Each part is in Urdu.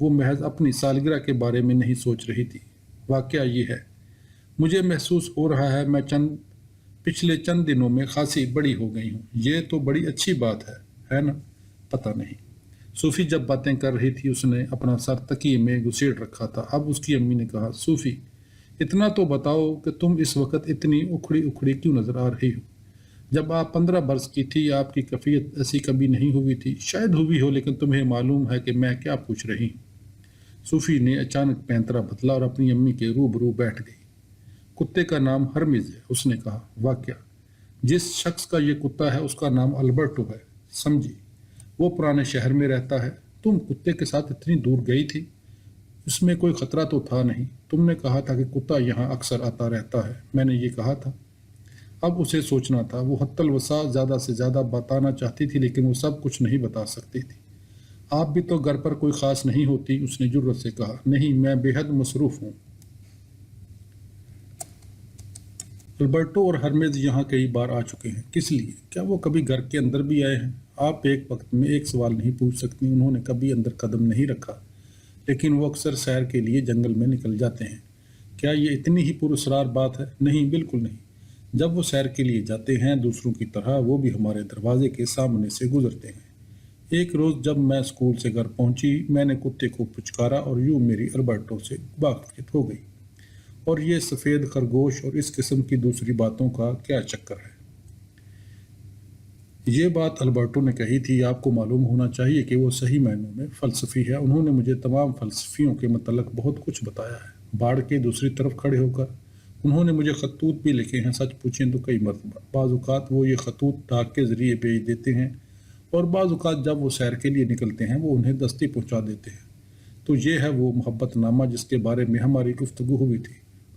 وہ محض اپنی سالگرہ کے بارے میں نہیں سوچ رہی تھی۔ واقعہ یہ ہے، مجھے محسوس ہو رہا ہے میں پچھلے چند دنوں میں خاصی بڑی ہو گئی ہوں۔ یہ تو بڑی اچھی بات ہے نا؟ پتہ نہیں۔ صوفی جب باتیں کر رہی تھی اس نے اپنا سر تکیے میں گھسیڑ رکھا تھا۔ اب اس کی امی نے کہا، صوفی اتنا تو بتاؤ کہ تم اس وقت اتنی اکھڑی اکھڑی کیوں نظر آ رہی ہو؟ جب آپ 15 برس کی تھی آپ کی کیفیت ایسی کبھی نہیں ہوئی تھی۔ شاید ہوئی ہو لیکن تمہیں معلوم ہے کہ میں کیا پوچھ رہی ہوں۔ صوفی نے اچانک پینترا بدلا اور اپنی امی کے روبرو بیٹھ گئی۔ کتے کا نام ہرمز ہے، اس نے کہا۔ واقعہ جس شخص کا یہ کتا ہے اس کا نام البرٹو ہے، سمجھی؟ وہ پرانے شہر میں رہتا ہے۔ تم کتے کے ساتھ اتنی دور گئی تھی؟ اس میں کوئی خطرہ تو تھا نہیں؟ تم نے کہا تھا کہ کتا یہاں اکثر آتا رہتا ہے۔ میں نے یہ کہا تھا؟ اب اسے سوچنا تھا۔ وہ حتی الوسع زیادہ سے زیادہ بتانا چاہتی تھی لیکن وہ سب کچھ نہیں بتا سکتی تھی۔ آپ بھی تو گھر پر کوئی خاص نہیں ہوتی، اس نے جرأت سے کہا۔ نہیں، میں بے حد مصروف ہوں۔ البرٹو اور ہرمز یہاں کئی بار آ چکے ہیں۔ کس لیے؟ کیا وہ کبھی گھر کے اندر بھی آئے ہیں؟ آپ ایک وقت میں ایک سوال نہیں پوچھ سکتی۔ انہوں نے کبھی اندر قدم نہیں رکھا لیکن وہ اکثر سیر کے لیے جنگل میں نکل جاتے ہیں۔ کیا یہ اتنی ہی پراسرار بات ہے؟ نہیں، بالکل نہیں۔ جب وہ سیر کے لیے جاتے ہیں دوسروں کی طرح وہ بھی ہمارے دروازے کے سامنے سے گزرتے ہیں۔ ایک روز جب میں اسکول سے گھر پہنچی میں نے کتے کو پچکارا اور یوں میری البرٹو سے واقفیت ہو گئی۔ اور یہ سفید خرگوش اور اس قسم کی دوسری باتوں کا کیا چکر ہے؟ یہ بات البرٹو نے کہی تھی۔ آپ کو معلوم ہونا چاہیے کہ وہ صحیح معنوں میں فلسفی ہے۔ انہوں نے مجھے تمام فلسفیوں کے متعلق بہت کچھ بتایا ہے۔ باڑ کے دوسری طرف کھڑے ہو کر انہوں نے مجھے خطوط بھی لکھے ہیں، سچ پوچھیں تو کئی مرتبہ۔ بعض اوقات وہ یہ خطوط ڈاک کے ذریعے بھیج دیتے ہیں اور بعض اوقات جب وہ سیر کے لیے نکلتے ہیں وہ انہیں دستی پہنچا دیتے ہیں۔ تو یہ ہے وہ محبت نامہ جس کے بارے میں ہماری گفتگو ہوئی تھی۔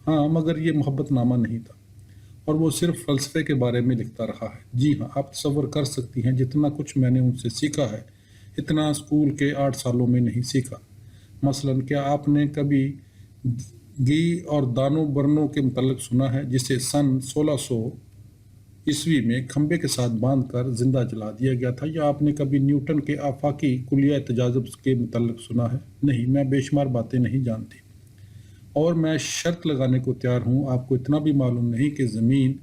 ہاں، مگر یہ محبت نامہ نہیں تھا اور وہ صرف فلسفے کے بارے میں لکھتا رہا ہے۔ جی ہاں، آپ تصور کر سکتی ہیں جتنا کچھ میں نے ان سے سیکھا ہے اتنا اسکول کے 8 سالوں میں نہیں سیکھا۔ مثلا کیا آپ نے کبھی گی اور دانو برنو کے متعلق سنا ہے جسے سن 1600 میں کھمبے کے ساتھ باندھ کر زندہ جلا دیا گیا تھا؟ یا آپ نے کبھی نیوٹن کے آفاقی کلیہ تجاذب کے متعلق سنا ہے؟ نہیں، میں بے شمار باتیں نہیں جانتی اور میں شرط لگانے کو تیار ہوں آپ کو اتنا بھی معلوم نہیں کہ زمین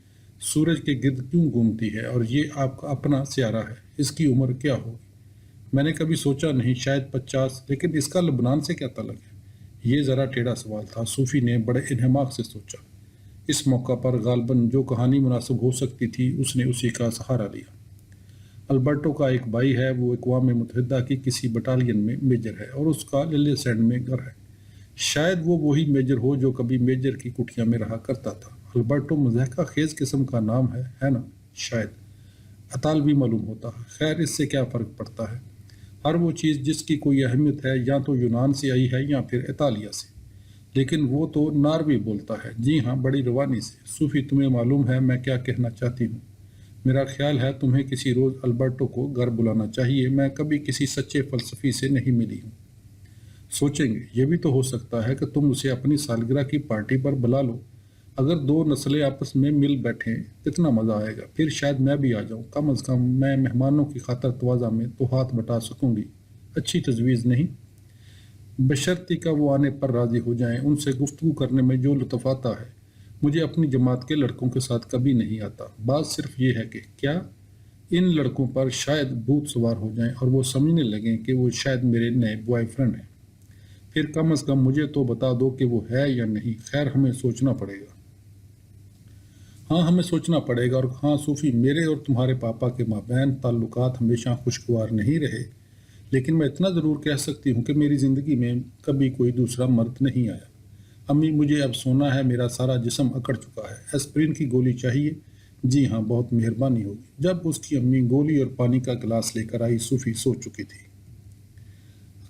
سورج کے گرد کیوں گھومتی ہے اور یہ آپ کا اپنا سیارہ ہے۔ اس کی عمر کیا ہوگی؟ میں نے کبھی سوچا نہیں، شاید 50، لیکن اس کا لبنان سے کیا تعلق ہے؟ یہ ذرا ٹیڑھا سوال تھا۔ صوفی نے بڑے انہماک سے سوچا۔ اس موقع پر غالباً جو کہانی مناسب ہو سکتی تھی اس نے اسی کا سہارا لیا۔ البرٹو کا ایک بھائی ہے، وہ اقوام متحدہ کی کسی بٹالین میں میجر ہے اور اس کا للے سینڈ میں گھر ہے۔ شاید وہ وہی میجر ہو جو کبھی میجر کی کٹھیا میں رہا کرتا تھا۔ البرٹو مضحکہ خیز قسم کا نام ہے نا؟ شاید اطالوی معلوم ہوتا ہے۔ خیر، اس سے کیا فرق پڑتا ہے؟ ہر وہ چیز جس کی کوئی اہمیت ہے یا تو یونان سے آئی ہے یا پھر اطالیہ سے، لیکن وہ تو ناروی بولتا ہے۔ جی ہاں، بڑی روانی سے۔ صوفی، تمہیں معلوم ہے میں کیا کہنا چاہتی ہوں؟ میرا خیال ہے تمہیں کسی روز البرٹو کو گھر بلانا چاہیے۔ میں کبھی کسی سچے فلسفی سے نہیں ملی ہوں۔ سوچیں گے، یہ بھی تو ہو سکتا ہے کہ تم اسے اپنی سالگرہ کی پارٹی پر بلا لو۔ اگر 2 نسلیں آپس میں مل بیٹھیں کتنا مزہ آئے گا۔ پھر شاید میں بھی آ جاؤں، کم از کم میں مہمانوں کی خاطر تواضع میں تو ہاتھ بٹا سکوں گی۔ اچھی تجویز نہیں؟ بشرطی کا وہ آنے پر راضی ہو جائیں۔ ان سے گفتگو کرنے میں جو لطف آتا ہے مجھے اپنی جماعت کے لڑکوں کے ساتھ کبھی نہیں آتا۔ بات صرف یہ ہے کہ کیا ان لڑکوں پر شاید بھوت سوار ہو جائیں اور وہ سمجھنے لگیں کہ وہ شاید میرے نئے بوائے فرینڈ ہیں۔ پھر کم از کم مجھے تو بتا دو کہ وہ ہے یا نہیں۔ خیر، ہمیں سوچنا پڑے گا۔ ہاں، ہمیں سوچنا پڑے گا۔ اور ہاں صوفی، میرے اور تمہارے پاپا کے مابین تعلقات ہمیشہ خوشگوار نہیں رہے، لیکن میں اتنا ضرور کہہ سکتی ہوں کہ میری زندگی میں کبھی کوئی دوسرا مرد نہیں آیا۔ امی، مجھے اب سونا ہے، میرا سارا جسم اکڑ چکا ہے۔ ایسپرین کی گولی چاہیے؟ جی ہاں، بہت مہربانی ہوگی۔ جب اس کی امی گولی اور پانی کا گلاس لے کر آئی صوفی سو چکی تھی۔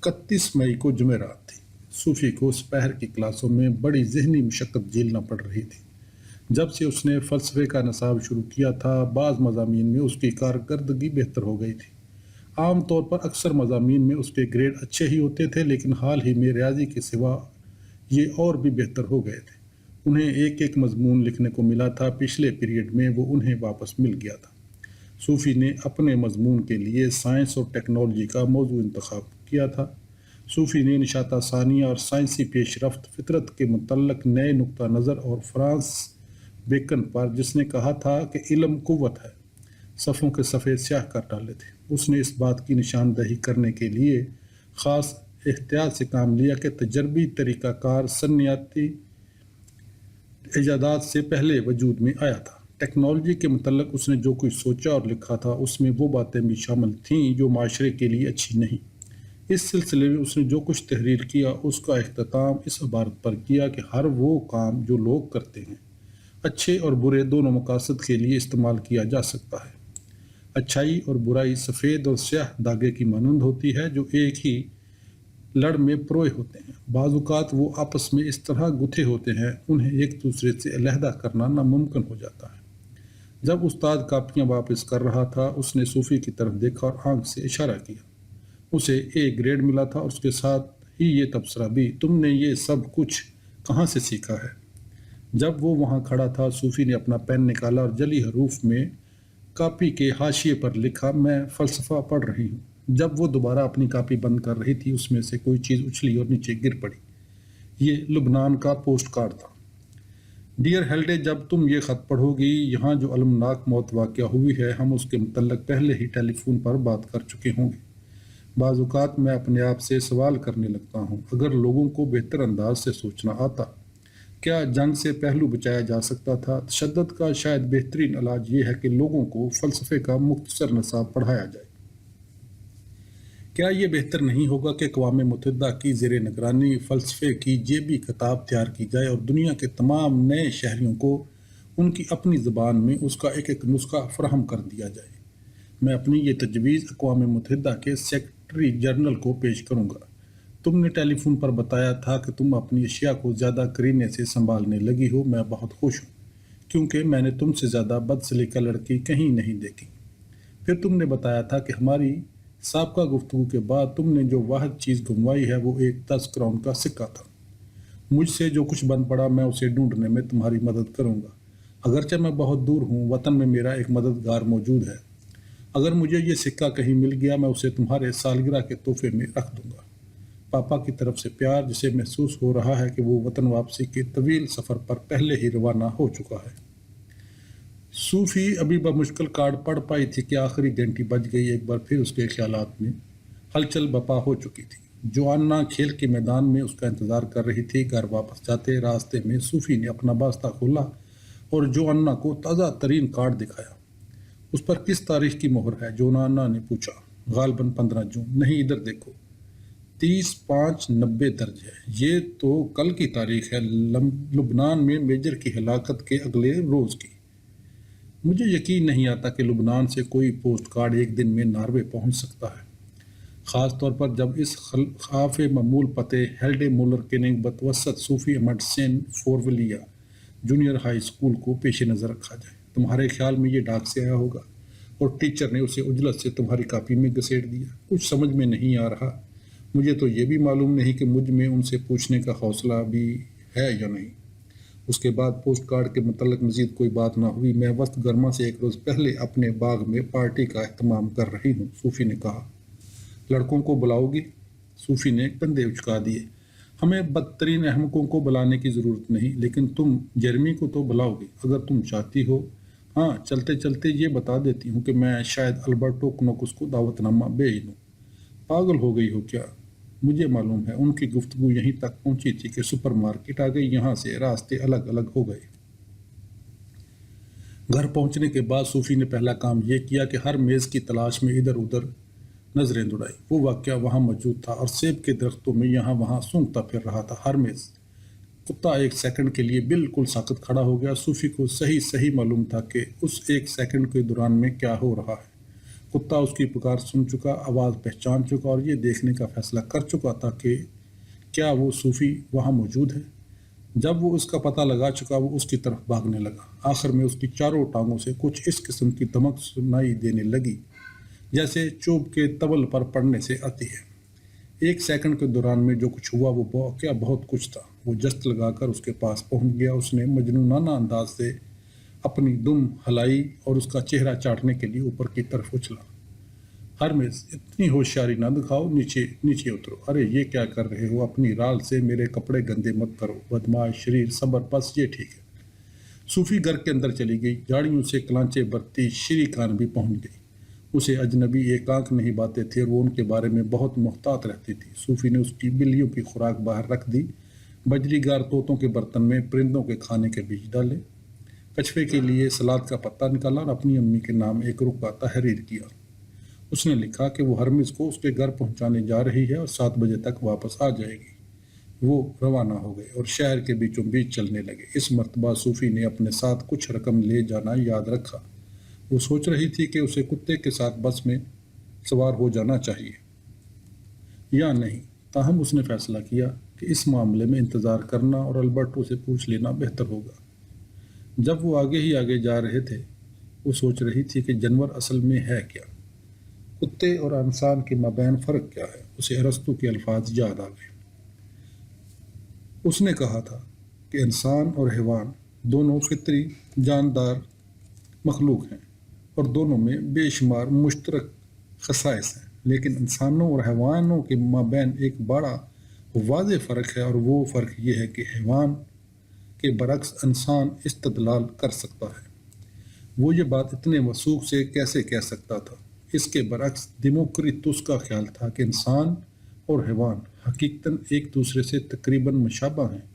31 مئی کو جمعرات تھی۔ صوفی کو سپہر کی کلاسوں میں بڑی ذہنی مشقت جھیلنا پڑ رہی تھی۔ جب سے اس نے فلسفے کا نصاب شروع کیا تھا بعض مضامین میں اس کی کارکردگی بہتر ہو گئی تھی۔ عام طور پر اکثر مضامین میں اس کے گریڈ اچھے ہی ہوتے تھے، لیکن حال ہی میں ریاضی کے سوا یہ اور بھی بہتر ہو گئے تھے۔ انہیں ایک مضمون لکھنے کو ملا تھا، پچھلے پیریڈ میں وہ انہیں واپس مل گیا تھا۔ صوفی نے اپنے مضمون کے لیے سائنس اور ٹیکنالوجی کا موضوع انتخاب کیا تھا۔ صوفی نے نشاط ثانیہ اور سائنسی پیش رفت، فطرت کے متعلق نئے نقطہ نظر اور فرانس بیکن پر جس نے کہا تھا کہ علم قوت ہے، صفوں کے صفحے سیاہ کر ڈالے تھے۔ اس نے اس بات کی نشاندہی کرنے کے لیے خاص احتیاط سے کام لیا کہ تجربی طریقہ کار صنعتی ایجادات سے پہلے وجود میں آیا تھا۔ ٹیکنالوجی کے متعلق اس نے جو کچھ سوچا اور لکھا تھا اس میں وہ باتیں بھی شامل تھیں جو معاشرے کے لیے اچھی نہیں۔ اس سلسلے میں اس نے جو کچھ تحریر کیا اس کا اختتام اس عبارت پر کیا کہ ہر وہ کام جو لوگ کرتے ہیں اچھے اور برے دونوں مقاصد کے لیے استعمال کیا جا سکتا ہے۔ اچھائی اور برائی سفید اور سیاہ دھاگے کی مانند ہوتی ہے جو ایک ہی لڑ میں پروئے ہوتے ہیں۔ بعض اوقات وہ آپس میں اس طرح گتھے ہوتے ہیں انہیں ایک دوسرے سے علیحدہ کرنا ناممکن ہو جاتا ہے۔ جب استاد کاپیاں واپس کر رہا تھا اس نے صوفی کی طرف دیکھا اور آنکھ سے اشارہ کیا۔ اسے A گریڈ ملا تھا اور اس کے ساتھ ہی یہ تبصرہ بھی، تم نے یہ سب کچھ کہاں سے سیکھا ہے؟ جب وہ وہاں کھڑا تھا صوفی نے اپنا پین نکالا اور جلی حروف میں کاپی کے حاشیے پر لکھا، میں فلسفہ پڑھ رہی ہوں۔ جب وہ دوبارہ اپنی کاپی بند کر رہی تھی اس میں سے کوئی چیز اچھلی اور نیچے گر پڑی۔ یہ لبنان کا پوسٹ کارڈ تھا۔ ڈیئر ہیلڈے، جب تم یہ خط پڑھو گی، یہاں جو المناک موت واقع ہوئی ہے ہم اس کے متعلق پہلے ہی ٹیلی فون پر بات کر چکے ہوں گے۔ بعض اوقات میں اپنے آپ سے سوال کرنے لگتا ہوں، اگر لوگوں کو بہتر انداز سے سوچنا آتا کیا جنگ سے پہلو بچایا جا سکتا تھا؟ تشدد کا شاید بہترین علاج یہ ہے کہ لوگوں کو فلسفے کا مختصر نصاب پڑھایا جائے۔ کیا یہ بہتر نہیں ہوگا کہ اقوام متحدہ کی زیر نگرانی فلسفے کی جیبی کتاب تیار کی جائے اور دنیا کے تمام نئے شہریوں کو ان کی اپنی زبان میں اس کا ایک ایک نسخہ فراہم کر دیا جائے؟ میں اپنی یہ تجویز اقوام متحدہ کے سیکرٹری جنرل کو پیش کروں گا۔ تم نے ٹیلی فون پر بتایا تھا کہ تم اپنی اشیاء کو زیادہ کرینے سے سنبھالنے لگی ہو۔ میں بہت خوش ہوں کیونکہ میں نے تم سے زیادہ بد سلیقہ لڑکی کہیں نہیں دیکھی۔ پھر تم نے بتایا تھا کہ ہماری سابقہ گفتگو کے بعد تم نے جو واحد چیز گنوائی ہے وہ ایک 10 کراؤن کا سکہ تھا۔ مجھ سے جو کچھ بن پڑا میں اسے ڈھونڈنے میں تمہاری مدد کروں گا۔ اگرچہ میں بہت دور ہوں، وطن میں میرا ایک مددگار موجود ہے۔ اگر مجھے یہ سکہ کہیں مل گیا میں اسے تمہارے سالگرہ کے تحفے میں رکھ دوں گا۔ پاپا کی طرف سے پیار، جسے محسوس ہو رہا ہے کہ وہ وطن واپسی کے طویل سفر پر پہلے ہی روانہ ہو چکا ہے۔ صوفی ابھی بمشکل کارڈ پڑھ پائی تھی کہ آخری گھنٹی بج گئی۔ ایک بار پھر اس کے خیالات میں ہلچل بپا ہو چکی تھی۔ جوانا کھیل کے میدان میں اس کا انتظار کر رہی تھی۔ گھر واپس جاتے راستے میں صوفی نے اپنا بستہ کھولا اور جوانا کو تازہ ترین کارڈ دکھایا۔ اس پر کس تاریخ کی مہر ہے؟ جوانا نے پوچھا۔ غالباً 15 جون۔ نہیں، ادھر دیکھو، 30/5/90 درج ہے۔ یہ تو کل کی تاریخ ہے، لبنان میں میجر کی ہلاکت کے اگلے روز کی۔ مجھے یقین نہیں آتا کہ لبنان سے کوئی پوسٹ کارڈ ایک دن میں ناروے پہنچ سکتا ہے، خاص طور پر جب اس خلاف معمول پتے ہیلڈے مولر کیننگ بتوسط صوفی احمد سین فورولیا جونیئر ہائی اسکول کو پیش نظر رکھا جائے۔ تمہارے خیال میں یہ ڈاک سے آیا ہوگا اور ٹیچر نے اسے عجلت سے تمہاری کاپی میں گھسیٹ دیا۔ کچھ سمجھ میں نہیں آ رہا۔ مجھے تو یہ بھی معلوم نہیں کہ مجھ میں ان سے پوچھنے کا حوصلہ بھی ہے یا نہیں۔ اس کے بعد پوسٹ کارڈ کے متعلق مزید کوئی بات نہ ہوئی۔ میں وسط گرما سے ایک روز پہلے اپنے باغ میں پارٹی کا اہتمام کر رہی ہوں، صوفی نے کہا۔ لڑکوں کو بلاؤ گی؟ صوفی نے کندھے اچکا دیے۔ ہمیں بدترین احمقوں کو بلانے کی ضرورت نہیں، لیکن تم جیرمی کو تو بلاؤ گی اگر تم چاہتی ہو۔ ہاں، چلتے چلتے یہ بتا دیتی ہوں کہ میں شاید البرٹو کنوکس کو دعوت نامہ بھیج دوں۔ پاگل ہو گئی ہو کیا؟ مجھے معلوم ہے۔ ان کی گفتگو یہیں تک پہنچی تھی کہ سپر مارکیٹ آ گئی۔ یہاں سے راستے الگ الگ ہو گئے۔ گھر پہنچنے کے بعد صوفی نے پہلا کام یہ کیا کہ ہر میز کی تلاش میں ادھر ادھر نظریں دوڑائی۔ وہ واقعہ وہاں موجود تھا اور سیب کے درختوں میں یہاں وہاں سونگتا پھر رہا تھا۔ ہر میز کتا ایک سیکنڈ کے لیے بالکل ساکت کھڑا ہو گیا۔ صوفی کو صحیح معلوم تھا کہ اس ایک سیکنڈ کے دوران میں کیا ہو رہا ہے۔ کتا اس کی پکار سن چکا، آواز پہچان چکا اور یہ دیکھنے کا فیصلہ کر چکا تھا کہ کیا وہ صوفی وہاں موجود ہے۔ جب وہ اس کا پتہ لگا چکا وہ اس کی طرف بھاگنے لگا۔ آخر میں اس کی چاروں ٹانگوں سے کچھ اس قسم کی دمک سنائی دینے لگی جیسے چوب کے طبل پر پڑنے سے آتی ہے۔ ایک سیکنڈ کے دوران میں جو کچھ ہوا وہ کیا بہت کچھ تھا۔ وہ جست لگا کر اس کے پاس پہنچ گیا۔ اس نے مجنونانہ انداز سے اپنی دم ہلائی اور اس کا چہرہ چاٹنے کے لیے اوپر کی طرف اچھلا۔ ہرمز اتنی ہوشیاری نہ دکھاؤ، نیچے نیچے اترو۔ ارے یہ کیا کر رہے ہو؟ اپنی رال سے میرے کپڑے گندے مت کرو، بدماش شریر، صبر، بس یہ ٹھیک ہے۔ صوفی گھر کے اندر چلی گئی، جھاڑیوں سے کلانچے برتی شری کان بھی پہنچ گئی۔ اسے اجنبی ایک آنکھ نہیں باتے تھے اور وہ ان کے بارے میں بہت محتاط رہتی تھی۔ صوفی نے اس کی بلیوں کی خوراک باہر رکھ دی، بجری گار طوطوں کے برتن میں پرندوں کے کھانے کے بیج ڈالے، کچھوے کے لیے سلاد کا پتہ نکالا اور اپنی امی کے نام ایک رکا تحریر کیا۔ اس نے لکھا کہ وہ ہرمز کو اس کے گھر پہنچانے جا رہی ہے اور 7 بجے تک واپس آ جائے گی۔ وہ روانہ ہو گئے اور شہر کے بیچوں بیچ چلنے لگے۔ اس مرتبہ صوفی نے اپنے ساتھ کچھ رقم لے جانا یاد رکھا۔ وہ سوچ رہی تھی کہ اسے کتے کے ساتھ بس میں سوار ہو جانا چاہیے یا نہیں، تاہم اس نے فیصلہ کیا کہ اس معاملے میں انتظار کرنا اور البرٹو سے پوچھ لینا بہتر ہوگا۔ جب وہ آگے ہی آگے جا رہے تھے، وہ سوچ رہی تھی کہ جانور اصل میں ہے کیا، کتے اور انسان کے مابین فرق کیا ہے۔ اسے ارسطو کے الفاظ یاد آ گئے۔ اس نے کہا تھا کہ انسان اور حیوان دونوں فطری جاندار مخلوق ہیں اور دونوں میں بے شمار مشترک خصائص ہیں، لیکن انسانوں اور حیوانوں کے مابین ایک بڑا واضح فرق ہے، اور وہ فرق یہ ہے کہ حیوان کے برعکس انسان استدلال کر سکتا ہے۔ وہ یہ بات اتنے وثوق سے کیسے کہہ سکتا تھا؟ اس کے برعکس دیموکریٹس کا خیال تھا کہ انسان اور حیوان حقیقتاً ایک دوسرے سے تقریباً مشابہ ہیں،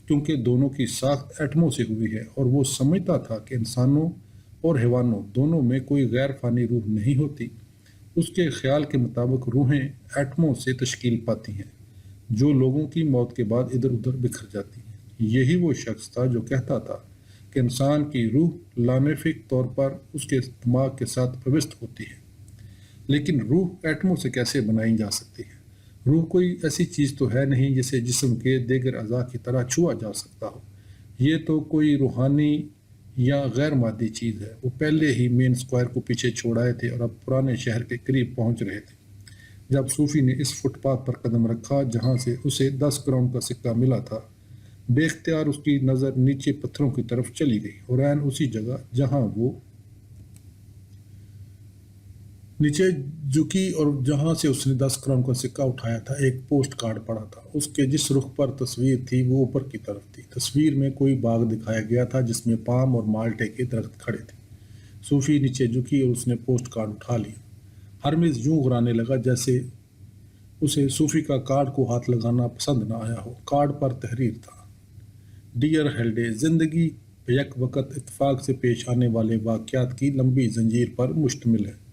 کیونکہ دونوں کی ساخت ایٹموں سے ہوئی ہے، اور وہ سمجھتا تھا کہ انسانوں اور حیوانوں دونوں میں کوئی غیر فانی روح نہیں ہوتی۔ اس کے خیال کے مطابق روحیں ایٹموں سے تشکیل پاتی ہیں جو لوگوں کی موت کے بعد ادھر ادھر بکھر جاتی ہیں۔ یہی وہ شخص تھا جو کہتا تھا کہ انسان کی روح لانفک طور پر اس کے دماغ کے ساتھ پیوست ہوتی ہے، لیکن روح ایٹموں سے کیسے بنائی جا سکتی ہے؟ روح کوئی ایسی چیز تو ہے نہیں جسے جسم کے دیگر اعضاء کی طرح چھوا جا سکتا ہو۔ یہ تو کوئی روحانی یا غیر مادی چیز ہے۔ وہ پہلے ہی مین اسکوائر کو پیچھے چھوڑائے تھے اور اب پرانے شہر کے قریب پہنچ رہے تھے جب صوفی نے اس فٹ پاتھ پر قدم رکھا جہاں سے اسے 10 کراؤن کا سکہ ملا تھا۔ بے اختیار اس کی نظر نیچے پتھروں کی طرف چلی گئی، اور عین اسی جگہ جہاں وہ نیچے جھکی اور جہاں سے اس نے 10 کراؤن کا سکہ اٹھایا تھا، ایک پوسٹ کارڈ پڑا تھا۔ اس کے جس رخ پر تصویر تھی وہ اوپر کی طرف تھی۔ تصویر میں کوئی باغ دکھایا گیا تھا جس میں پام اور مالٹے کے درخت کھڑے تھے۔ صوفی نیچے جھکی اور اس نے پوسٹ کارڈ اٹھا لیا۔ ہرمز یوں غرانے لگا جیسے اسے صوفی کا کارڈ کو ہاتھ لگانا پسند نہ آیا ہو۔ کارڈ پر تحریر تھا: ڈیئر ہیلڈے، زندگی بیک وقت اتفاق سے پیش آنے والے واقعات کی لمبی زنجیر پر مشتمل ہے۔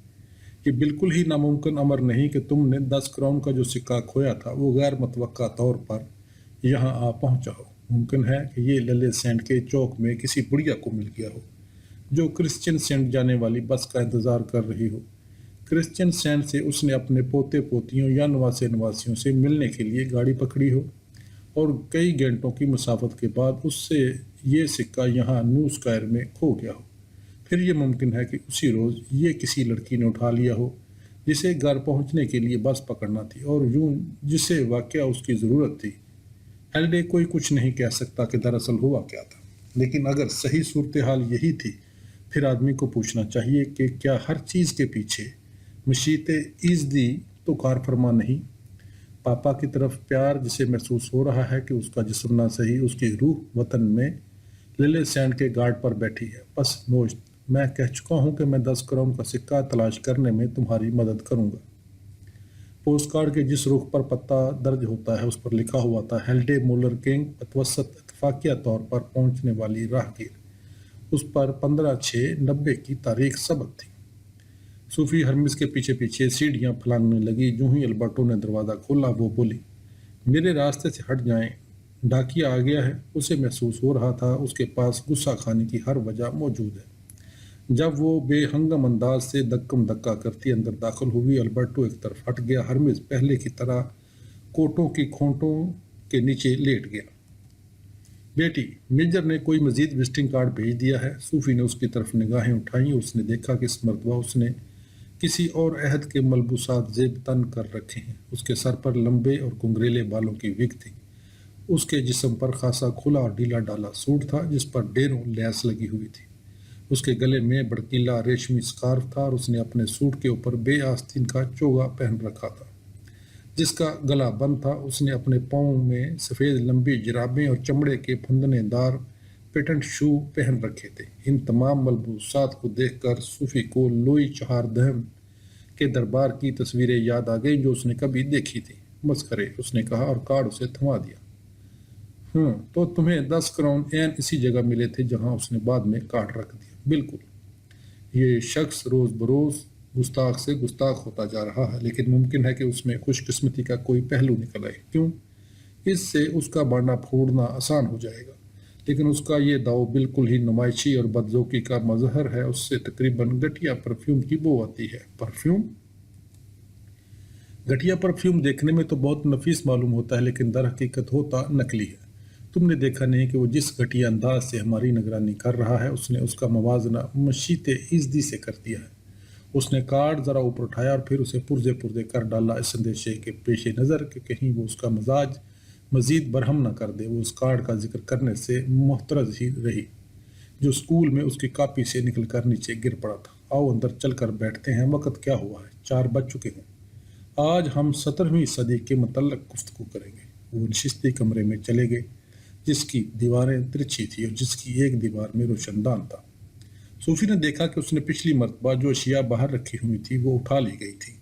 یہ بالکل ہی ناممکن امر نہیں کہ تم نے 10 کراؤن کا جو سکہ کھویا تھا وہ غیر متوقع طور پر یہاں آ پہنچا ہو۔ ممکن ہے کہ یہ للے سینٹ کے چوک میں کسی بڑھیا کو مل گیا ہو جو کرسچن سینٹ جانے والی بس کا انتظار کر رہی ہو۔ کرسچن سینٹ سے اس نے اپنے پوتے پوتیوں یا نواسے نواسیوں سے ملنے کے لیے گاڑی پکڑی ہو، اور کئی گھنٹوں کی مسافت کے بعد اس سے یہ سکہ یہاں نیو اسکوائر میں کھو گیا ہو۔ پھر یہ ممکن ہے کہ اسی روز یہ کسی لڑکی نے اٹھا لیا ہو جسے گھر پہنچنے کے لیے بس پکڑنا تھی، اور یوں جسے واقعہ اس کی ضرورت تھی۔ ہیلڈے کوئی کچھ نہیں کہہ سکتا کہ دراصل ہوا کیا تھا، لیکن اگر صحیح صورتحال یہی تھی، پھر آدمی کو پوچھنا چاہیے کہ کیا ہر چیز کے پیچھے مشیت ایزدی تو کار فرما نہیں؟ پاپا کی طرف پیار جسے محسوس ہو رہا ہے کہ اس کا جسم نہ صحیح، اس کی روح وطن میں للے سینٹ کے گارڈ پر بیٹھی ہے۔ بس نوشت، میں کہہ چکا ہوں کہ میں 10 کراؤن کا سکہ تلاش کرنے میں تمہاری مدد کروں گا۔ پوسٹ کارڈ کے جس رخ پر پتہ درج ہوتا ہے اس پر لکھا ہوا تھا: ہیلڈے مولر کنگ، متوسط اتفاقیہ طور پر پہنچنے والی راہگیر۔ اس پر 15/6/90 کی تاریخ ثبت تھی۔ صوفی ہرمز کے پیچھے پیچھے سیڑھیاں پھلانگنے لگی۔ جو ہی البرٹو نے دروازہ کھولا وہ بولی: میرے راستے سے ہٹ جائیں، ڈاکیا آ گیا ہے۔ اسے محسوس ہو رہا تھا اس کے پاس غصہ کھانے کی ہر وجہ موجود ہے۔ جب وہ بے ہنگم انداز سے دکم دکا کرتی اندر داخل ہوئی، البرٹو ایک طرف ہٹ گیا۔ ہرمز پہلے کی طرح کوٹوں کی کھونٹوں کے نیچے لیٹ گیا۔ بیٹی، میجر نے کوئی مزید وزٹنگ کارڈ بھیج دیا ہے۔ صوفی نے اس کی طرف نگاہیں اٹھائیں۔ اس نے دیکھا کہ اس مرتبہ اس نے کسی اور عہد کے ملبوسات زیب تن کر رکھے ہیں۔ اس کے سر پر لمبے اور کنگریلے بالوں کی وگ تھی۔ اس کے جسم پر خاصا کھلا اور ڈھیلا ڈالا سوٹ تھا جس پر ڈھیروں لیس لگی ہوئی تھی۔ اس کے گلے میں بڑکیلا ریشمی سکارف تھا اور اس نے اپنے سوٹ کے اوپر بے آستین کا چوگا پہن رکھا تھا جس کا گلا بند تھا۔ اس نے اپنے پاؤں میں سفید لمبی جرابیں اور چمڑے کے پھندنے دار پیٹنٹ شو پہن رکھے تھے۔ ان تمام ملبوسات کو دیکھ کر صوفی کو لوئی چہاردہم کے دربار کی تصویریں یاد آ گئیں جو اس نے کبھی دیکھی تھی۔ مسخرے، اس نے کہا اور کارڈ اسے تھما دیا۔ تو تمہیں 10 کراؤن عین اسی جگہ ملے تھے جہاں اس نے بعد میں کارڈ رکھ دیا۔ بالکل۔ یہ شخص روز بروز گستاخ سے گستاخ ہوتا جا رہا ہے، لیکن ممکن ہے کہ اس میں خوش قسمتی کا کوئی پہلو نکل آئے۔ کیوں؟ اس سے اس کا بانڈا پھوڑنا آسان ہو جائے گا، لیکن اس کا یہ داؤ بالکل ہی نمائشی اور بدذوقی کا مظہر ہے۔ اس سے تقریباً گٹھیا پرفیوم کی بو آتی ہے۔ پرفیوم؟ گٹھیا پرفیوم دیکھنے میں تو بہت نفیس معلوم ہوتا ہے، لیکن در حقیقت ہوتا نکلی ہے۔ تم نے دیکھا نہیں کہ وہ جس گھٹیا انداز سے ہماری نگرانی کر رہا ہے، اس نے اس کا موازنہ مشیط ایزدی سے کر دیا ہے۔ اس نے کارڈ ذرا اوپر اٹھایا اور پھر اسے پرزے پرزے کر ڈالا، اس اندیشے کے پیش نظر کہ کہیں وہ اس کا مزاج مزید برہم نہ کر دے۔ وہ اس کارڈ کا ذکر کرنے سے محترز ہی رہی جو اسکول میں اس کی کاپی سے نکل کر نیچے گر پڑا تھا۔ آؤ اندر چل کر بیٹھتے ہیں، وقت کیا ہوا ہے؟ 4 بج چکے ہیں۔ آج ہم 17ویں صدی کے متعلق گفتگو کریں گے۔ وہ نشستی کمرے میں چلے گئے جس کی دیواریں ترچھی تھی اور جس کی ایک دیوار میں روشن دان تھا۔ صوفی نے دیکھا کہ اس نے پچھلی مرتبہ جو اشیاء باہر رکھی ہوئی تھی وہ اٹھا لی گئی تھی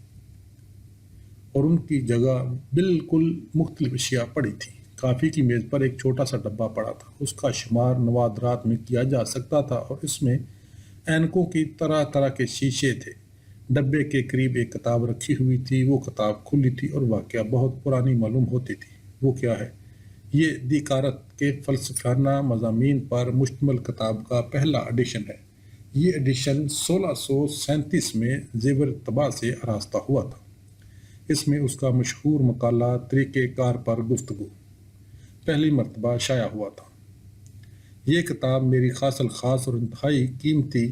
اور ان کی جگہ بالکل مختلف اشیاء پڑی تھی۔ کافی کی میز پر ایک چھوٹا سا ڈبہ پڑا تھا، اس کا شمار نوادرات میں کیا جا سکتا تھا اور اس میں اینکوں کی طرح طرح کے شیشے تھے۔ ڈبے کے قریب ایک کتاب رکھی ہوئی تھی، وہ کتاب کھلی تھی اور واقعہ بہت پرانی معلوم ہوتی تھی۔ وہ کیا ہے؟ یہ دیکارت کے فلسفیانہ مضامین پر مشتمل کتاب کا پہلا ایڈیشن ہے۔ یہ ایڈیشن 1637 میں زیور طبع سے آراستہ ہوا تھا۔ اس میں اس کا مشہور مقالہ طریقہ کار پر گفتگو پہلی مرتبہ شائع ہوا تھا۔ یہ کتاب میری خاص الخاص اور انتہائی قیمتی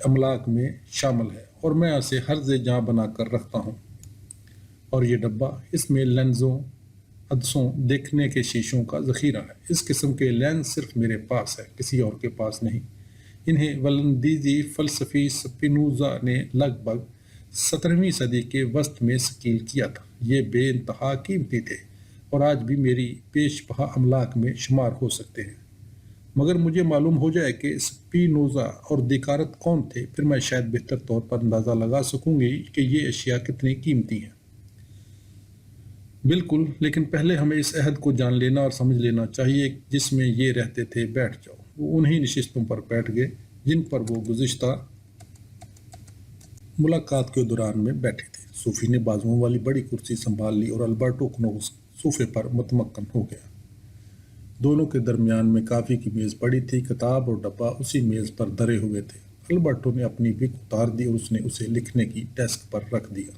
املاک میں شامل ہے اور میں اسے ہرز جاں بنا کر رکھتا ہوں۔ اور یہ ڈبہ، اس میں لینزوں، عدسوں، دیکھنے کے شیشوں کا ذخیرہ ہے۔ اس قسم کے لینز صرف میرے پاس ہے، کسی اور کے پاس نہیں۔ انہیں ولندیزی فلسفی سپینوزا نے لگ بھگ 17ویں صدی کے وسط میں سکیل کیا تھا۔ یہ بے انتہا قیمتی تھے اور آج بھی میری پیش پہا املاک میں شمار ہو سکتے ہیں۔ مگر مجھے معلوم ہو جائے کہ سپینوزا اور دیکارت کون تھے، پھر میں شاید بہتر طور پر اندازہ لگا سکوں گی کہ یہ اشیاء کتنی قیمتی ہیں۔ بالکل، لیکن پہلے ہمیں اس عہد کو جان لینا اور سمجھ لینا چاہیے جس میں یہ رہتے تھے۔ بیٹھ جاؤ۔ وہ انہی نشستوں پر بیٹھ گئے جن پر وہ گزشتہ ملاقات کے دوران میں بیٹھے تھے۔ صوفی نے بازوؤں والی بڑی کرسی سنبھال لی اور البرٹو کنوس صوفے پر متمکن ہو گیا۔ دونوں کے درمیان میں کافی کی میز پڑی تھی، کتاب اور ڈبہ اسی میز پر دھرے ہوئے تھے۔ البرٹو نے اپنی وک اتار دی اور اس نے اسے لکھنے کی ڈیسک پر رکھ دیا۔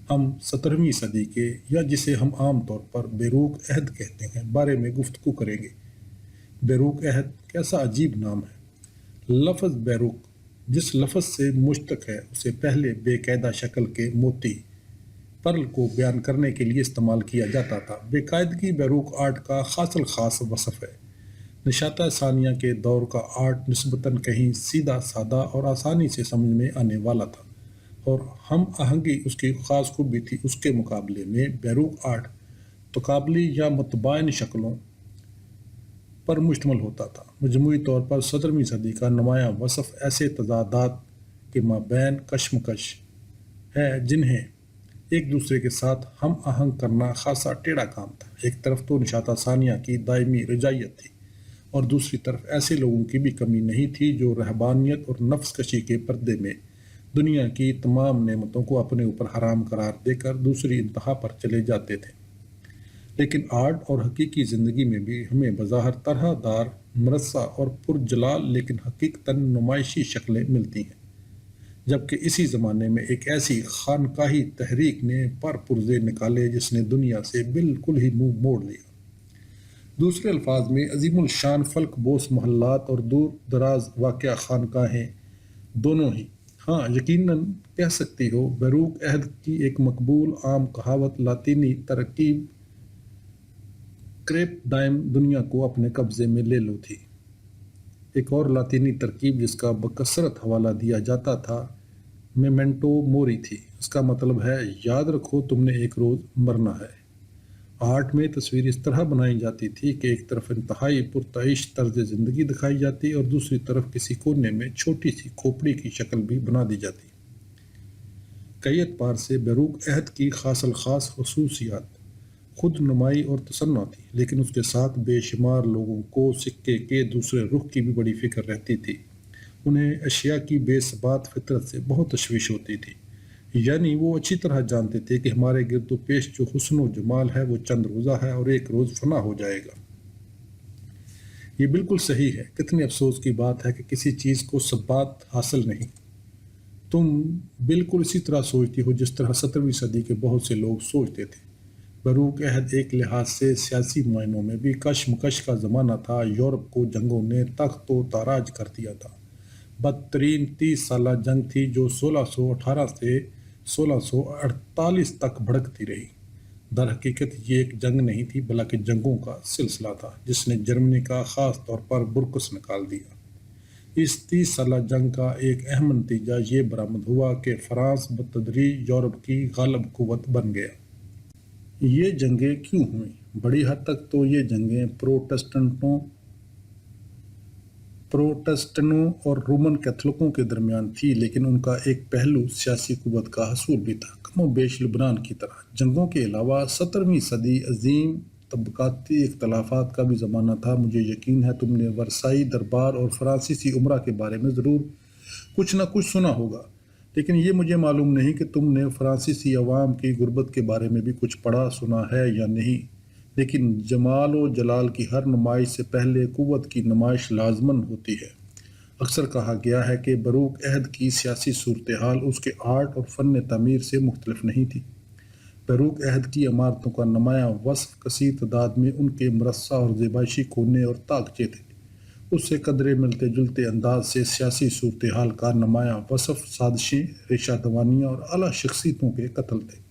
ہم 17ویں صدی کے، یا جسے ہم عام طور پر بیروق عہد کہتے ہیں، بارے میں گفتگو کریں گے۔ بیروق عہد کیسا عجیب نام ہے۔ لفظ بیروق جس لفظ سے مشتق ہے اسے پہلے بے قاعدہ شکل کے موتی پرل کو بیان کرنے کے لیے استعمال کیا جاتا تھا۔ بے قاعدگی بیروق آرٹ کا خاص الخاص وصف ہے۔ نشاط ثانیہ کے دور کا آرٹ نسبتاً کہیں سیدھا سادہ اور آسانی سے سمجھ میں آنے والا تھا، اور ہم آہنگی اس کی خاص خوبی تھی۔ اس کے مقابلے میں بیروق آرٹ تقابلی یا متباین شکلوں پر مشتمل ہوتا تھا۔ مجموعی طور پر 17ویں صدی کا نمایاں وصف ایسے تضادات کے مابین کشمکش ہے جنہیں ایک دوسرے کے ساتھ ہم آہنگ کرنا خاصا ٹیڑھا کام تھا۔ ایک طرف تو نشاط ثانیہ کی دائمی رجائیت تھی اور دوسری طرف ایسے لوگوں کی بھی کمی نہیں تھی جو رہبانیت اور نفس کشی کے پردے میں دنیا کی تمام نعمتوں کو اپنے اوپر حرام قرار دے کر دوسری انتہا پر چلے جاتے تھے۔ لیکن آرٹ اور حقیقی زندگی میں بھی ہمیں بظاہر طرح دار، مرصع اور پرجلال لیکن حقیقتاً نمائشی شکلیں ملتی ہیں، جبکہ اسی زمانے میں ایک ایسی خانقاہی تحریک نے پر پرزے نکالے جس نے دنیا سے بالکل ہی منہ موڑ لیا۔ دوسرے الفاظ میں عظیم الشان فلک بوس محلات اور دور دراز واقع خانقاہیں دونوں ہی، ہاں یقیناً کہہ سکتی ہو، بیروق عہد کی ایک مقبول عام کہاوت لاطینی ترکیب کریپ ڈائم دنیا کو اپنے قبضے میں لے لو تھی۔ ایک اور لاطینی ترکیب جس کا بکثرت حوالہ دیا جاتا تھا میمنٹو موری تھی۔ اس کا مطلب ہے یاد رکھو تم نے ایک روز مرنا ہے۔ آرٹ میں تصویر اس طرح بنائی جاتی تھی کہ ایک طرف انتہائی پرتعیش طرز زندگی دکھائی جاتی اور دوسری طرف کسی کونے میں چھوٹی سی کھوپڑی کی شکل بھی بنا دی جاتی۔ کئی اعتبار سے بیروق عہد کی خاص الخاص خصوصیات خود نمائی اور تصنع تھی، لیکن اس کے ساتھ بے شمار لوگوں کو سکے کے دوسرے رخ کی بھی بڑی فکر رہتی تھی۔ انہیں اشیاء کی بے ثبات فطرت سے بہت تشویش ہوتی تھی، یعنی وہ اچھی طرح جانتے تھے کہ ہمارے گرد و پیش جو حسن و جمال ہے وہ چند روزہ ہے اور ایک روز فنا ہو جائے گا۔ یہ بالکل صحیح ہے۔ کتنے افسوس کی بات ہے کہ کسی چیز کو ثبات حاصل نہیں۔ تم بالکل اسی طرح سوچتی ہو جس طرح 17ویں صدی کے بہت سے لوگ سوچتے تھے۔ بیروق عہد ایک لحاظ سے سیاسی معنوں میں بھی کشمکش کا زمانہ تھا۔ یورپ کو جنگوں نے تخت و تاراج کر دیا تھا۔ بدترین 30 سالہ جنگ تھی جو 1618 سے 1648 تک بھڑکتی رہی۔ در حقیقت یہ ایک جنگ نہیں تھی بلکہ جنگوں کا سلسلہ تھا جس نے جرمنی کا خاص طور پر برکس نکال دیا۔ اس 30 سالہ جنگ کا ایک اہم نتیجہ یہ برآمد ہوا کہ فرانس بتدریج یورپ کی غالب قوت بن گیا۔ یہ جنگیں کیوں ہوئیں؟ بڑی حد تک تو یہ جنگیں پروٹسٹنٹوں اور رومن کیتھولکوں کے درمیان تھی، لیکن ان کا ایک پہلو سیاسی قوت کا حصول بھی تھا، کم و بیش لبنان کی طرح۔ جنگوں کے علاوہ 17ویں صدی عظیم طبقاتی اختلافات کا بھی زمانہ تھا۔ مجھے یقین ہے تم نے ورسائی دربار اور فرانسیسی امرا کے بارے میں ضرور کچھ نہ کچھ سنا ہوگا، لیکن یہ مجھے معلوم نہیں کہ تم نے فرانسیسی عوام کی غربت کے بارے میں بھی کچھ پڑھا سنا ہے یا نہیں۔ لیکن جمال و جلال کی ہر نمائش سے پہلے قوت کی نمائش لازماً ہوتی ہے۔ اکثر کہا گیا ہے کہ بیروق عہد کی سیاسی صورتحال اس کے آرٹ اور فن تعمیر سے مختلف نہیں تھی۔ بیروق عہد کی عمارتوں کا نمایاں وصف کثیر تعداد میں ان کے مرصع اور زیبائشی کونے اور طاقچے تھے۔ اس سے قدرے ملتے جلتے انداز سے سیاسی صورتحال کا نمایاں وصف سازشیں، ریشہ دوانیاں اور اعلیٰ شخصیتوں کے قتل تھے۔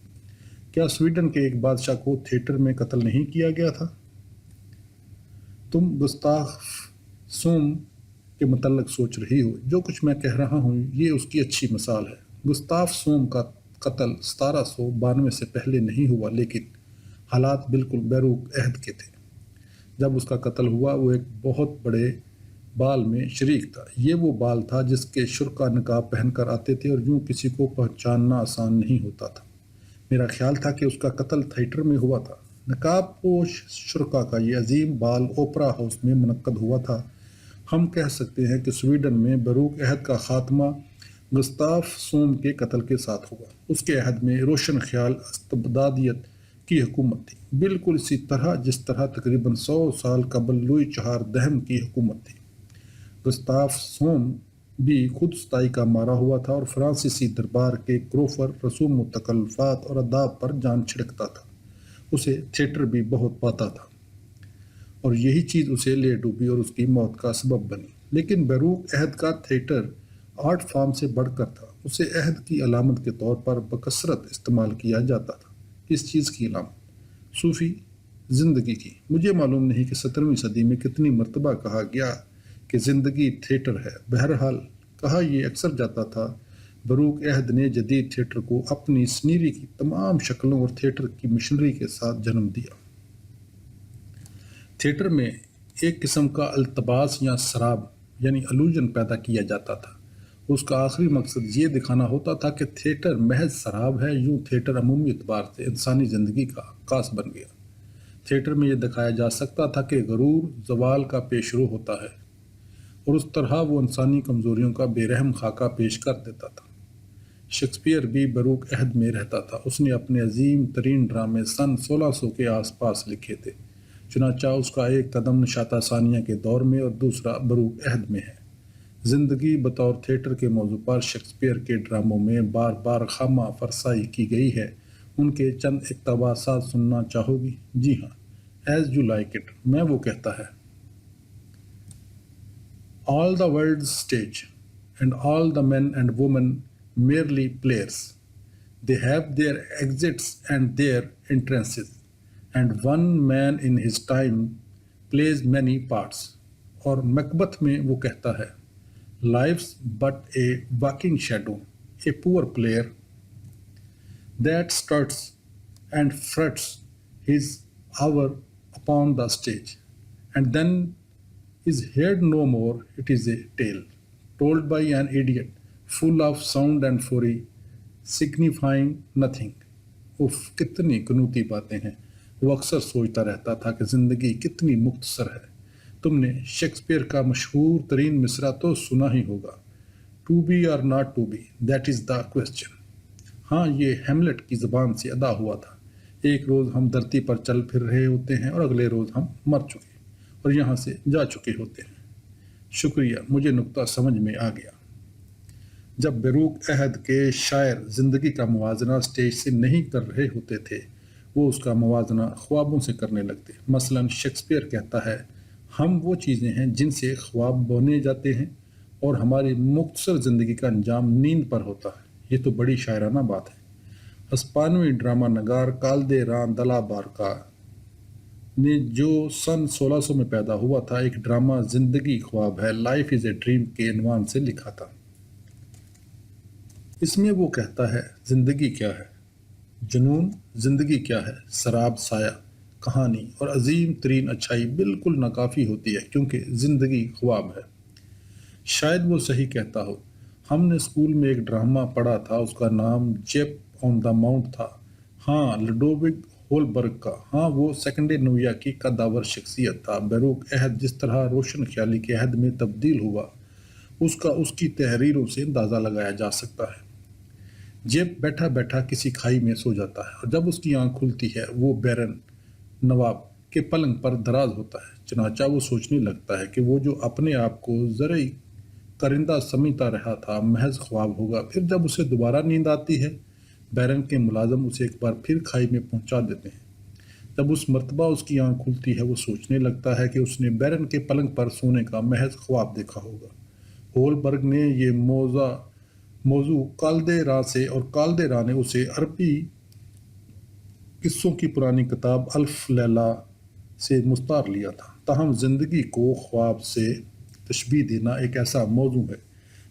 کیا سویڈن کے ایک بادشاہ کو تھیٹر میں قتل نہیں کیا گیا تھا؟ تم گستاف سوم کے متعلق سوچ رہی ہو۔ جو کچھ میں کہہ رہا ہوں یہ اس کی اچھی مثال ہے۔ گستاف سوم کا قتل 1792 سے پہلے نہیں ہوا، لیکن حالات بالکل بیروق عہد کے تھے۔ جب اس کا قتل ہوا وہ ایک بہت بڑے بال میں شریک تھا۔ یہ وہ بال تھا جس کے شرکا نقاب پہن کر آتے تھے اور یوں کسی کو پہچاننا آسان نہیں ہوتا تھا۔ میرا خیال تھا کہ اس کا قتل تھیٹر میں ہوا تھا۔ نقاب پوش شرکا کا یہ عظیم بال اوپرا ہاؤس میں منعقد ہوا تھا۔ ہم کہہ سکتے ہیں کہ سویڈن میں بیروق عہد کا خاتمہ گستاف سوم کے قتل کے ساتھ ہوا۔ اس کے عہد میں روشن خیال استبدادیت کی حکومت تھی، بالکل اسی طرح جس طرح تقریباً 100 سال قبل لوئی چہاردہم کی حکومت تھی۔ گستاف سوم بھی خود ستائی کا مارا ہوا تھا اور فرانسیسی دربار کے کروفر، رسوم و تکلفات اور آداب پر جان چھڑکتا تھا۔ اسے تھیٹر بھی بہت پاتا تھا اور یہی چیز اسے لے ڈوبی اور اس کی موت کا سبب بنی۔ لیکن بیروق عہد کا تھیٹر آرٹ فارم سے بڑھ کر تھا۔ اسے عہد کی علامت کے طور پر بکثرت استعمال کیا جاتا تھا۔ کس چیز کی علامت؟ صوفی زندگی کی۔ مجھے معلوم نہیں کہ 17ویں صدی میں کتنی مرتبہ کہا گیا کہ زندگی تھیٹر ہے۔ بہرحال کہا یہ اکثر جاتا تھا۔ بیروق عہد نے جدید تھیٹر کو اپنی سنیری کی تمام شکلوں اور تھیٹر کی مشنری کے ساتھ جنم دیا۔ تھیٹر میں ایک قسم کا التباس یا سراب یعنی الوژن پیدا کیا جاتا تھا۔ اس کا آخری مقصد یہ دکھانا ہوتا تھا کہ تھیٹر محض سراب ہے۔ یوں تھیٹر عمومی اعتبار سے انسانی زندگی کا عکاس بن گیا۔ تھیٹر میں یہ دکھایا جا سکتا تھا کہ غرور زوال کا پیش رو ہوتا ہے اور اس طرح وہ انسانی کمزوریوں کا بے رحم خاکہ پیش کر دیتا تھا۔ شیکسپیئر بھی بیروق عہد میں رہتا تھا۔ اس نے اپنے عظیم ترین ڈرامے سن 1600 کے آس پاس لکھے تھے۔ چنانچہ اس کا ایک قدم نشاطہ ثانیہ کے دور میں اور دوسرا بیروق عہد میں ہے۔ زندگی بطور تھیٹر کے موضوع پر شیکسپیئر کے ڈراموں میں بار بار خامہ فرسائی کی گئی ہے۔ ان کے چند اقتباسات سننا چاہو گی؟ جی ہاں۔ ایز یو لائک اٹ میں وہ کہتا ہے All the world's stage, and all the men and women merely players. They have their exits and their entrances, and one man in his time plays many parts. اور میکبتھ میں وہ کہتا ہے لائف's but a walking shadow, a poor player that struts and frets his hour upon the stage, and then is heard no more. It is a tale told by an idiot, full of sound and fury, signifying nothing. If کتنی قنوتی باتیں ہیں. وہ اکثر سوچتا رہتا تھا کہ زندگی کتنی مختصر ہے. تم نے شیکسپیئر کا مشہور ترین مصرع تو سنا ہی ہوگا, to be or not to be, that is the question. ہاں, یہ ہیملٹ کی زبان سے ادا ہوا تھا. ایک روز ہم دھرتی پر چل پھر رہے ہوتے ہیں اور اگلے روز ہم مر چکے اور یہاں سے جا چکے ہوتے ہیں. شکریہ, مجھے نقطہ سمجھ میں آ گیا. جب بیروق عہد کے شاعر زندگی کا موازنہ اسٹیج سے نہیں کر رہے ہوتے تھے, وہ اس کا موازنہ خوابوں سے کرنے لگتے. مثلا شیکسپیئر کہتا ہے ہم وہ چیزیں ہیں جن سے خواب بنے جاتے ہیں اور ہماری مختصر زندگی کا انجام نیند پر ہوتا ہے. یہ تو بڑی شاعرانہ بات ہے. ہسپانوی ڈرامہ نگار کالدیران دلا بارکا نے جو سن 1600 میں پیدا ہوا تھا, ایک ڈرامہ زندگی خواب ہے, لائف از اے ڈریم کے عنوان سے لکھا تھا. اس میں وہ کہتا ہے زندگی کیا ہے, جنون زندگی کیا ہے, سراب سایہ, کہانی اور عظیم ترین اچھائی بالکل ناکافی ہوتی ہے کیونکہ زندگی خواب ہے. شاید وہ صحیح کہتا ہو. ہم نے اسکول میں ایک ڈرامہ پڑھا تھا, اس کا نام چیپ آن دا ماؤنٹ تھا. ہاں, لڈووگ ہولبرگ کا. ہاں, وہ سیکنڈ نویا کی قداور شخصیت تھا. بیروق عہد جس طرح روشن خیالی کے عہد میں تبدیل ہوا, اس کی تحریروں سے اندازہ لگایا جا سکتا ہے. جیب بیٹھا بیٹھا کسی کھائی میں سو جاتا ہے اور جب اس کی آنکھ کھلتی ہے وہ بیرن نواب کے پلنگ پر دراز ہوتا ہے. چنانچہ وہ سوچنے لگتا ہے کہ وہ جو اپنے آپ کو زرعی کرندہ سمجھتا رہا تھا محض خواب ہوگا. پھر جب اسے دوبارہ نیند آتی ہے, بیرن کے ملازم اسے ایک بار پھر کھائی میں پہنچا دیتے ہیں. جب اس مرتبہ اس کی آنکھ کھلتی ہے, وہ سوچنے لگتا ہے کہ اس نے بیرن کے پلنگ پر سونے کا محض خواب دیکھا ہوگا. ہولبرگ نے یہ موضوع کالدیرا سے اور کالدیرا نے اسے عربی قصوں کی پرانی کتاب الف لیلہ سے مستعار لیا تھا. تاہم زندگی کو خواب سے تشبیہ دینا ایک ایسا موضوع ہے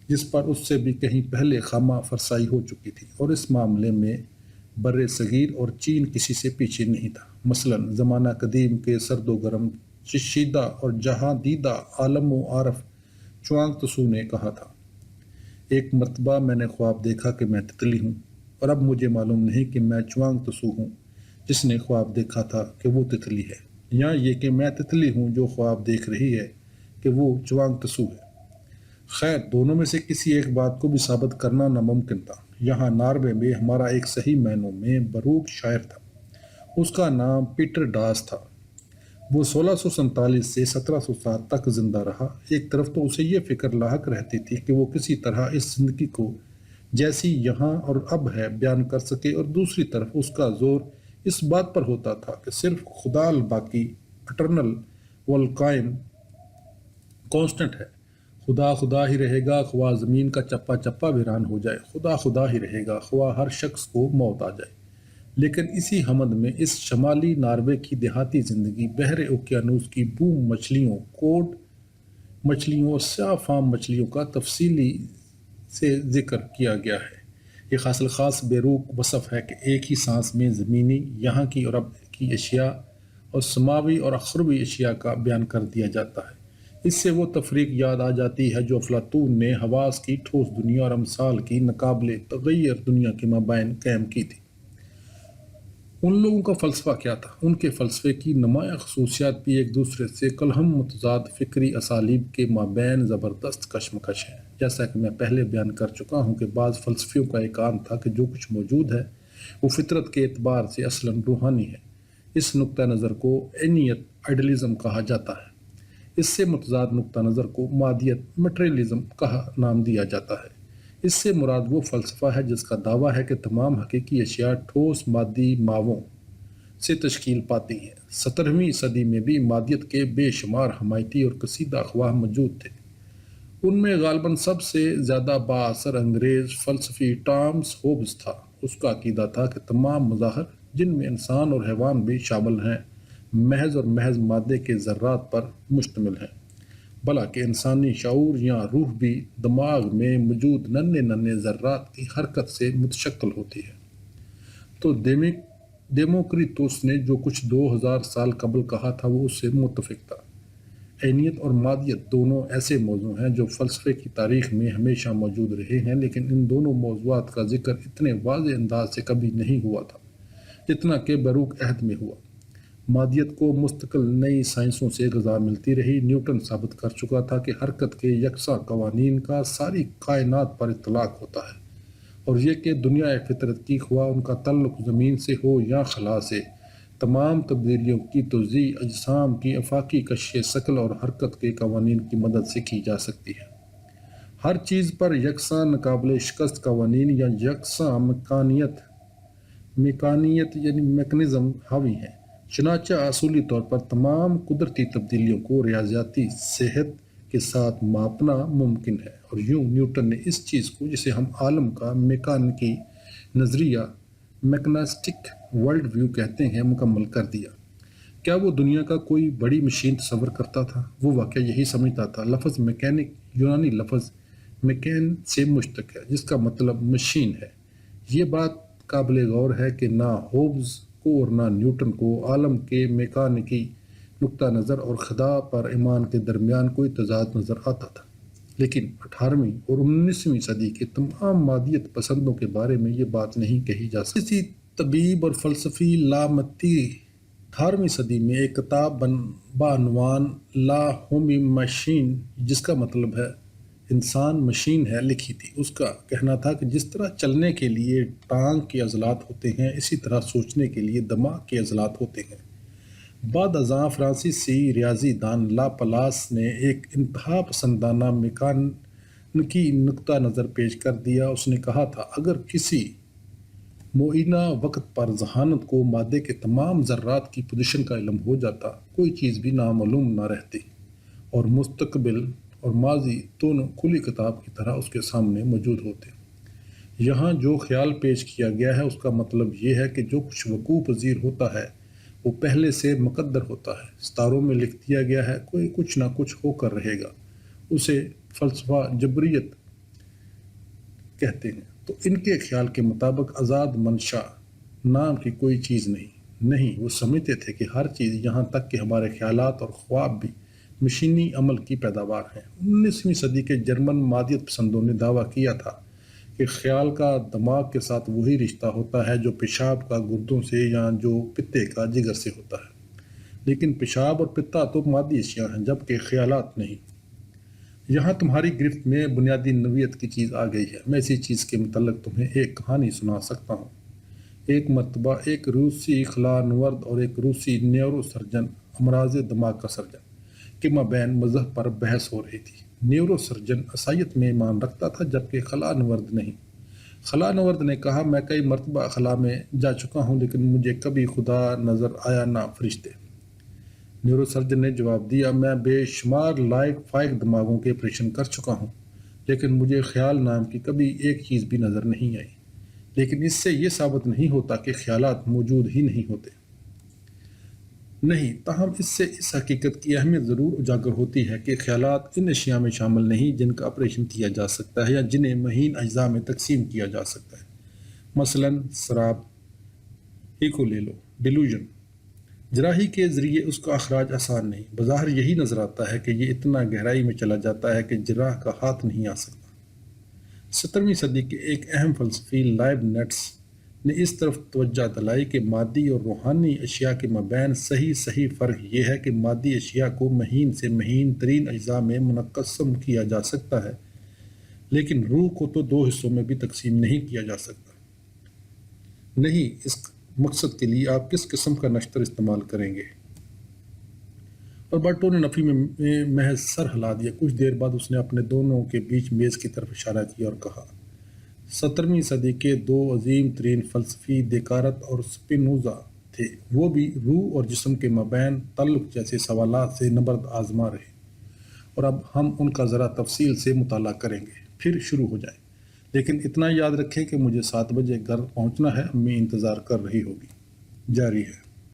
جس پر اس سے بھی کہیں پہلے خامہ فرسائی ہو چکی تھی, اور اس معاملے میں بر صغیر اور چین کسی سے پیچھے نہیں تھا. مثلا زمانہ قدیم کے سرد و گرم چشیدہ اور جہاں دیدہ عالم و عارف چوانگ تسو نے کہا تھا, ایک مرتبہ میں نے خواب دیکھا کہ میں تتلی ہوں, اور اب مجھے معلوم نہیں کہ میں چوانگ تسو ہوں جس نے خواب دیکھا تھا کہ وہ تتلی ہے, یا یہ کہ میں تتلی ہوں جو خواب دیکھ رہی ہے کہ وہ چوانگ تسو ہے. خیر, دونوں میں سے کسی ایک بات کو بھی ثابت کرنا ناممکن تھا. یہاں ناروے میں ہمارا ایک صحیح معنوں میں بیروق شاعر تھا. اس کا نام پیٹر ڈاس تھا. وہ 1647 سے 1707 تک زندہ رہا. ایک طرف تو اسے یہ فکر لاحق رہتی تھی کہ وہ کسی طرح اس زندگی کو جیسی یہاں اور اب ہے بیان کر سکے, اور دوسری طرف اس کا زور اس بات پر ہوتا تھا کہ صرف خدا الباقی اٹرنل والقائم کانسٹنٹ ہے. خدا خدا ہی رہے گا خواہ زمین کا چپا چپا ویران ہو جائے, خدا خدا ہی رہے گا خواہ ہر شخص کو موت آ جائے. لیکن اسی حمد میں اس شمالی ناروے کی دیہاتی زندگی, بحر اوقیانوس کی بوم مچھلیوں, کوڈ مچھلیوں اور سیاہ فام مچھلیوں کا تفصیلی سے ذکر کیا گیا ہے. ایک حاصل خاص بیروق وصف ہے کہ ایک ہی سانس میں زمینی, یہاں کی اور اب کی اشیاء اور سماوی اور اخروی اشیاء کا بیان کر دیا جاتا ہے. اس سے وہ تفریق یاد آ جاتی ہے جو افلاطون نے حواس کی ٹھوس دنیا اور امثال کی ناقابل تغیر دنیا کے مابین قائم کی تھی. ان لوگوں کا فلسفہ کیا تھا؟ ان کے فلسفے کی نمایاں خصوصیات بھی ایک دوسرے سے کلہم متضاد فکری اسالیب کے مابین زبردست کشمکش ہے. جیسا کہ میں پہلے بیان کر چکا ہوں کہ بعض فلسفیوں کا ایک عام تھا کہ جو کچھ موجود ہے وہ فطرت کے اعتبار سے اصلاً روحانی ہے. اس نقطہ نظر کو عینیت آئیڈیلزم کہا جاتا ہے. اس سے متضاد نقطہ نظر کو مادیت مٹریلزم کہا نام دیا جاتا ہے. اس سے مراد وہ فلسفہ ہے جس کا دعویٰ ہے کہ تمام حقیقی اشیاء ٹھوس مادی ماووں سے تشکیل پاتی ہیں. 17ویں صدی میں بھی مادیت کے بے شمار حمایتی اور کشیدہ اخواہ موجود تھے. ان میں غالباً سب سے زیادہ بااثر انگریز فلسفی ٹامس ہوبز تھا. اس کا عقیدہ تھا کہ تمام مظاہر جن میں انسان اور حیوان بھی شامل ہیں محض اور محض مادے کے ذرات پر مشتمل ہیں. بلا کہ انسانی شعور یا روح بھی دماغ میں موجود ننھے ننھے ذرات کی حرکت سے متشکل ہوتی ہے۔ تو دیموکریٹوس نے جو کچھ 2000 سال قبل کہا تھا وہ اس سے متفق تھا۔ عینیت اور مادیت دونوں ایسے موضوع ہیں جو فلسفے کی تاریخ میں ہمیشہ موجود رہے ہیں، لیکن ان دونوں موضوعات کا ذکر اتنے واضح انداز سے کبھی نہیں ہوا تھا جتنا کہ باروک عہد میں ہوا۔ مادیت کو مستقل نئی سائنسوں سے غذا ملتی رہی۔ نیوٹن ثابت کر چکا تھا کہ حرکت کے یکساں قوانین کا ساری کائنات پر اطلاق ہوتا ہے، اور یہ کہ دنیا فطرت کی خواہ ان کا تعلق زمین سے ہو یا خلا سے، تمام تبدیلیوں کی توضیح اجسام کی آفاقی کشش شکل اور حرکت کے قوانین کی مدد سے کی جا سکتی ہے۔ ہر چیز پر یکساں ناقابل شکست قوانین یا یکساں میکانیت یعنی میکانزم حاوی ہیں۔ چنانچہ اصولی طور پر تمام قدرتی تبدیلیوں کو ریاضیاتی صحت کے ساتھ ماپنا ممکن ہے، اور یوں نیوٹن نے اس چیز کو جسے ہم عالم کا میکانیکی نظریہ میکنسٹک ورلڈ ویو کہتے ہیں مکمل کر دیا۔ کیا وہ دنیا کا کوئی بڑی مشین تصور کرتا تھا؟ وہ واقعہ یہی سمجھتا تھا۔ لفظ میکینک یونانی لفظ میکین سے مشتق ہے جس کا مطلب مشین ہے۔ یہ بات قابل غور ہے کہ نہ ہوبز کو اور نہ نیوٹن کو عالم کے میکانیکی نقطہ نظر اور خدا پر ایمان کے درمیان کوئی تضاد نظر آتا تھا، لیکن 18ویں اور 19ویں صدی کے تمام مادیت پسندوں کے بارے میں یہ بات نہیں کہی جا سکتی۔ اسی طبیب اور فلسفی لامتی 18ویں صدی میں ایک کتاب بعنوان لا ہومی مشین، جس کا مطلب ہے انسان مشین ہے، لکھی تھی۔ اس کا کہنا تھا کہ جس طرح چلنے کے لیے ٹانگ کے عضلات ہوتے ہیں، اسی طرح سوچنے کے لیے دماغ کے عضلات ہوتے ہیں۔ بعد ازاں فرانسیسی ریاضی دان لاپلاس نے ایک انتہا پسندانہ میکانیکی نقطہ نظر پیش کر دیا۔ اس نے کہا تھا، اگر کسی معینہ وقت پر ذہانت کو مادے کے تمام ذرات کی پوزیشن کا علم ہو جاتا، کوئی چیز بھی نامعلوم نہ رہتی، اور مستقبل اور ماضی دونوں کھلی کتاب کی طرح اس کے سامنے موجود ہوتے۔ یہاں جو خیال پیش کیا گیا ہے اس کا مطلب یہ ہے کہ جو کچھ وقوع پذیر ہوتا ہے وہ پہلے سے مقدر ہوتا ہے، ستاروں میں لکھ دیا گیا ہے، کوئی کچھ نہ کچھ ہو کر رہے گا۔ اسے فلسفہ جبریت کہتے ہیں۔ تو ان کے خیال کے مطابق آزاد منشا نام کی کوئی چیز نہیں، وہ سمجھتے تھے کہ ہر چیز، یہاں تک کہ ہمارے خیالات اور خواب بھی، مشینی عمل کی پیداوار ہیں۔ 19ویں صدی کے جرمن مادیت پسندوں نے دعویٰ کیا تھا کہ خیال کا دماغ کے ساتھ وہی رشتہ ہوتا ہے جو پیشاب کا گردوں سے یا جو پتے کا جگر سے ہوتا ہے، لیکن پیشاب اور پتا تو مادی اشیاء ہیں جبکہ خیالات نہیں۔ یہاں تمہاری گرفت میں بنیادی نوعیت کی چیز آ گئی ہے۔ میں اسی چیز کے متعلق تمہیں ایک کہانی سنا سکتا ہوں۔ ایک مرتبہ ایک روسی خلا نورد اور ایک روسی نیورو سرجن، امراض دماغ کا سرجن، کے مابین مذہب پر بحث ہو رہی تھی۔ نیورو سرجن عیسائیت میں ایمان رکھتا تھا جبکہ خلا نورد نہیں۔ خلا نورد نے کہا، میں کئی مرتبہ خلا میں جا چکا ہوں لیکن مجھے کبھی خدا نظر آیا نہ فرشتے۔ نیورو سرجن نے جواب دیا، میں بے شمار لائق فائق دماغوں کے آپریشن کر چکا ہوں لیکن مجھے خیال نام کی کبھی ایک چیز بھی نظر نہیں آئی، لیکن اس سے یہ ثابت نہیں ہوتا کہ خیالات موجود ہی نہیں ہوتے۔ نہیں، تاہم اس سے اس حقیقت کی اہمیت ضرور اجاگر ہوتی ہے کہ خیالات ان اشیاء میں شامل نہیں جن کا آپریشن کیا جا سکتا ہے یا جنہیں مہین اجزاء میں تقسیم کیا جا سکتا ہے۔ مثلاً سراب ہی کو لے لو، ڈیلوژن۔ جراحی کے ذریعے اس کا اخراج آسان نہیں، بظاہر یہی نظر آتا ہے کہ یہ اتنا گہرائی میں چلا جاتا ہے کہ جراح کا ہاتھ نہیں آ سکتا۔ 17ویں صدی کے ایک اہم فلسفی لائبنٹس نے اس طرف توجہ دلائی کہ مادی اور روحانی اشیاء کے مابین صحیح فرق یہ ہے کہ مادی اشیاء کو مہین سے مہین ترین اجزاء میں منقسم کیا جا سکتا ہے، لیکن روح کو تو دو حصوں میں بھی تقسیم نہیں کیا جا سکتا۔ نہیں، اس مقصد کے لیے آپ کس قسم کا نشتر استعمال کریں گے؟ اور برٹو نے نفی میں محض سر ہلا دیا۔ کچھ دیر بعد اس نے اپنے دونوں کے بیچ میز کی طرف اشارہ کیا اور کہا، 17ویں صدی کے دو عظیم ترین فلسفی دیکارت اور سپینوزا تھے، وہ بھی روح اور جسم کے مابین تعلق جیسے سوالات سے نبرد آزما رہے، اور اب ہم ان کا ذرا تفصیل سے مطالعہ کریں گے، پھر شروع ہو جائیں۔ لیکن اتنا یاد رکھیں کہ مجھے 7 بجے گھر پہنچنا ہے، امی انتظار کر رہی ہوگی۔ جاری ہے۔